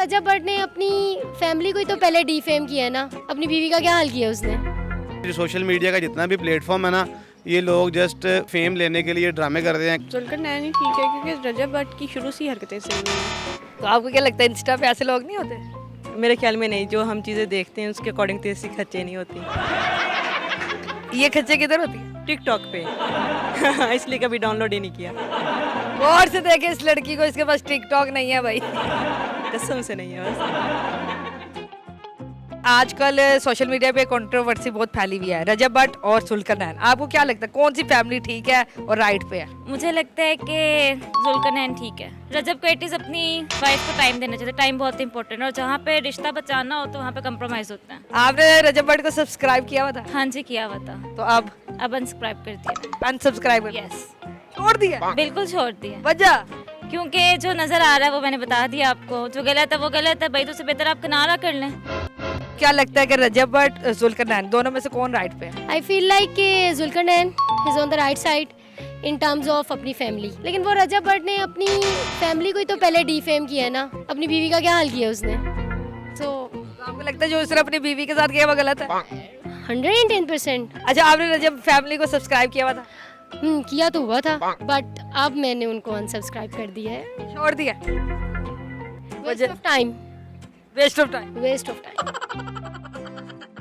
रजब भट्ट ने अपनी फैमिली को ही तो पहले डिफेम किया है ना, अपनी बीवी का क्या हाल किया उसने। जो सोशल मीडिया का जितना भी प्लेटफॉर्म है ना, ये लोग जस्ट फेम लेने के लिए ड्रामे करते हैं। जुल्कर नैन ही ठीक है क्योंकि रजब भट्ट की शुरू से ही हरकतें सही नहीं हैं। तो आपको क्या लगता है इंस्टा पे ऐसे लोग नहीं होते? मेरे ख्याल में नहीं, जो हम चीज़ें देखते हैं उसके अकॉर्डिंग तो ऐसी खच्चे नहीं होती। ये खच्चे किधर होती है? टिकटॉक पे इसलिए कभी डाउनलोड ही नहीं किया। गौर से देखे इस लड़की को, इसके पास टिकटॉक नहीं है भाई। कसम से नहीं है बस। आजकल सोशल मीडिया पे कंट्रोवर्सी बहुत फैली हुई है, रजब भट्ट और जुल्कर नैन। आपको क्या लगता है कौन सी फैमिली ठीक है और राइट पे है? मुझे लगता है कि जुल्कर नैन ठीक है। रजब को एटलीस्ट अपनी वाइफ को टाइम देना चाहिए। टाइम बहुत इंपॉर्टेंट है और जहाँ पे रिश्ता बचाना हो तो वहाँ पे कंप्रोमाइज होता है। आपने रजब भट्ट को सब्सक्राइब किया हुआ था? हाँ जी, किया हुआ था। तो अब अनसब्सक्राइब कर दिया। अनसब्सक्राइब यस, छोड़ दिया? बिल्कुल छोड़ दिया। वजह? क्योंकि जो नजर आ रहा है वो मैंने बता दिया आपको। जो गलत है वो गलत है भाई, तो उससे बेहतर आप किनारा कर लें। क्या लगता है कि रजब भट्ट जुल्कर नैन दोनों में से कौन राइट पे है? आई फील लाइक कि Zulqarnain is on the right side in terms of अपनी फैमिली, लेकिन वो रजब भट्ट ने अपनी फैमिली को ही तो पहले डिफेम किया है ना, अपनी बीवी का क्या हाल किया उसने। तो आपको लगता है जो उसने अपनी बीवी के साथ किया वो गलत है? 110%। अच्छा, आपने रजब फैमिली को सब्सक्राइब किया हुआ था? किया तो हुआ था, बट अब मैंने उनको अनसब्सक्राइब कर दिया है। छोड़ दिया? Waste of time. Waste of time. Waste of time.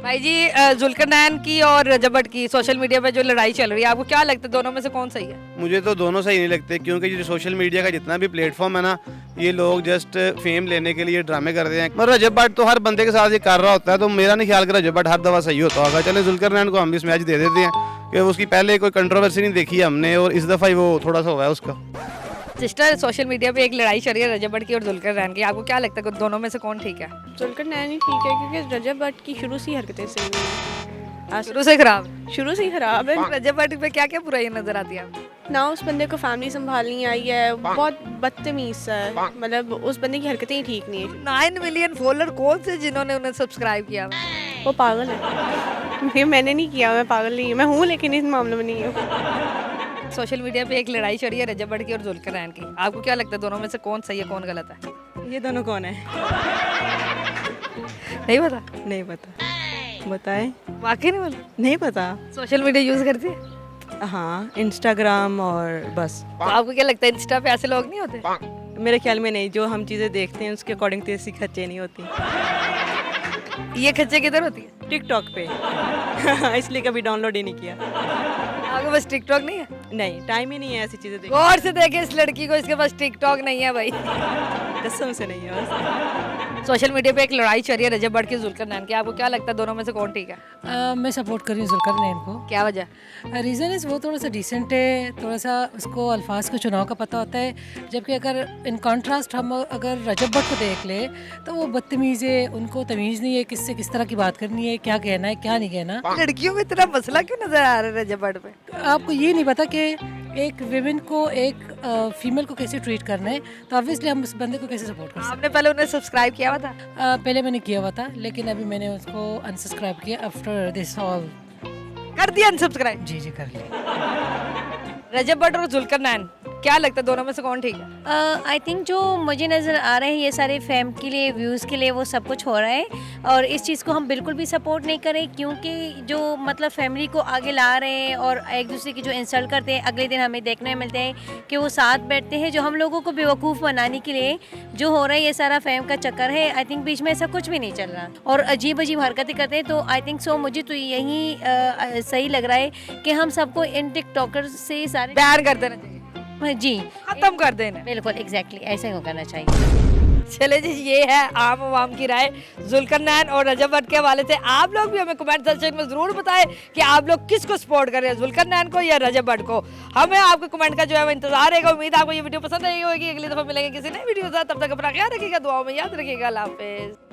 भाई जी, जुल्कर नैन की और रजब भट्ट की सोशल मीडिया पे जो लड़ाई चल रही है, आपको क्या लगता है दोनों में से कौन सही है? मुझे तो दोनों सही नहीं लगते, क्योंकि जो सोशल मीडिया का जितना भी प्लेटफॉर्म है ना, ये लोग जस्ट फेम लेने के लिए ड्रामे करते हैं। मगर रजब भट्ट तो हर बंदे के साथ ये कर रहा होता है, तो मेरा नहीं ख्याल कि रजब भट्ट हर दफा सही होता होगा। चले जुल्कर नैन को हम भी इस मैच दे देते हैं कि उसकी पहले कोई कंट्रोवर्सी नहीं देखी है हमने, और इस दफ़ा ही वो थोड़ा सा हुआ है उसका। सिस्टर, सोशल मीडिया पे एक लड़ाई चल रही है रजब भट्ट की और जुल्कर नैन की, आपको क्या लगता है दोनों में से कौन ठीक है? जुल्कर नैन ही ठीक है क्योंकि रजब भट्ट की शुरू से ही हरकतें सही नहीं हैं। शुरू से खराब? शुरू से ही खराब है। रजब भट्ट पे क्या क्या बुराई नजर आती है आपको? ना उस बंदे को फैमिली संभालनी आई है, बहुत बदतमीज सा है, मतलब उस बंदे की हरकतें ही ठीक नहीं है। 9 मिलियन फॉलोअर कौन से जिन्होंने उन्हें सब्सक्राइब किया? वो पागल है। मैंने नहीं किया, मैं पागल नहीं हूँ, मैं हूँ लेकिन इस मामले में नहीं हूँ। सोशल मीडिया पे एक लड़ाई चल रही है रजब भट्ट की और जुल्कर नैन की, आपको क्या लगता है दोनों में से कौन सही है कौन गलत है? ये दोनों कौन है? नहीं पता? नहीं पता। बताएं। वाकई नहीं बोला? नहीं पता। सोशल मीडिया यूज करती है? हाँ, इंस्टाग्राम और बस। तो आपको क्या लगता है इंस्टा पे ऐसे लोग नहीं होते? मेरे ख्याल में नहीं, जो हम चीज़ें देखते हैं उसके अकॉर्डिंग तो ऐसी खच्चे नहीं होती। ये खच्चे किधर होती है? टिकटॉक पे इसलिए कभी डाउनलोड ही नहीं किया। आपके पास टिकटॉक नहीं है? नहीं, टाइम ही नहीं है ऐसी चीज़ें देखने। गौर से देखे इस लड़की को, इसके पास टिकटॉक नहीं है भाई। कसम से नहीं है बस। सोशल मीडिया पे एक लड़ाई चल रही है रजब भट्ट की जुल्कर नैन की, आपको क्या लगता है दोनों में से कौन ठीक है? मैं सपोर्ट कर रही हूँ जुल्कर नैन को। क्या वजह? रीज़न इज़ वो थोड़ा सा डिसेंट है, थोड़ा सा उसको अल्फाज को चुनाव का पता होता है, जबकि अगर इन कॉन्ट्रास्ट हम अगर रजब भट्ट को देख ले तो वो बदतमीज़ है, उनको तमीज़ नहीं है किससे किस तरह की बात करनी है, क्या कहना है क्या नहीं कहना। लड़कियों में इतना मसला क्यों नजर आ रहा है रजब भट्ट पे? आपको ये नहीं पता कि एक विमेन को एक फीमेल को कैसे ट्रीट करना है, तो ऑब्वियसली हम उस बंदे को कैसे सपोर्ट कर सकते आपने पहले उन्हें सब्सक्राइब किया हुआ था? पहले मैंने किया हुआ था, लेकिन अभी मैंने उसको अनसब्सक्राइब किया आफ्टर दिस ऑल। कर दिया अनसब्सक्राइब? जी जी कर लिया। रजब भट्ट और जुल्कर नैन, क्या लगता है दोनों में से कौन ठीक है? आई थिंक जो मुझे नज़र आ रहे हैं ये सारे फेम के लिए, व्यूज़ के लिए वो सब कुछ हो रहा है, और इस चीज़ को हम बिल्कुल भी सपोर्ट नहीं करें, क्योंकि जो मतलब फैमिली को आगे ला रहे हैं और एक दूसरे की जो इंसल्ट करते हैं, अगले दिन हमें देखने मिलते हैं कि वो साथ बैठते हैं, जो हम लोगों को बेवकूफ़ बनाने के लिए जो हो रहा है ये सारा फेम का चक्कर है। आई थिंक बीच में ऐसा कुछ भी नहीं चल रहा और अजीब अजीब हरकतें करते हैं, तो आई थिंक सो मुझे तो यही सही लग रहा है कि हम सबको इन टिकटॉकर से सारे बैन कर देना चाहिए। जी खत्म कर देना। बिल्कुल एग्जैक्टली ऐसा ही करना चाहिए। चले जी, ये है आम आवाम की राय जुल्कर नैन और रजब भट्ट के हवाले से। आप लोग भी हमें कमेंट सेक्शन में जरूर बताएं कि आप लोग किसको सपोर्ट कर रहे हैं, जुल्कर नैन को या रजब भट्ट को। हमें आपके कमेंट का जो है वो इंतजार रहेगा। उम्मीद है आपको ये वीडियो पसंद आई होगी। अगली दफा मिलेंगे किसी नई वीडियो के साथ, तब तक अपना ख्याल रखिएगा, दुआओं में याद रखिएगा। अल्लाह हाफिज़।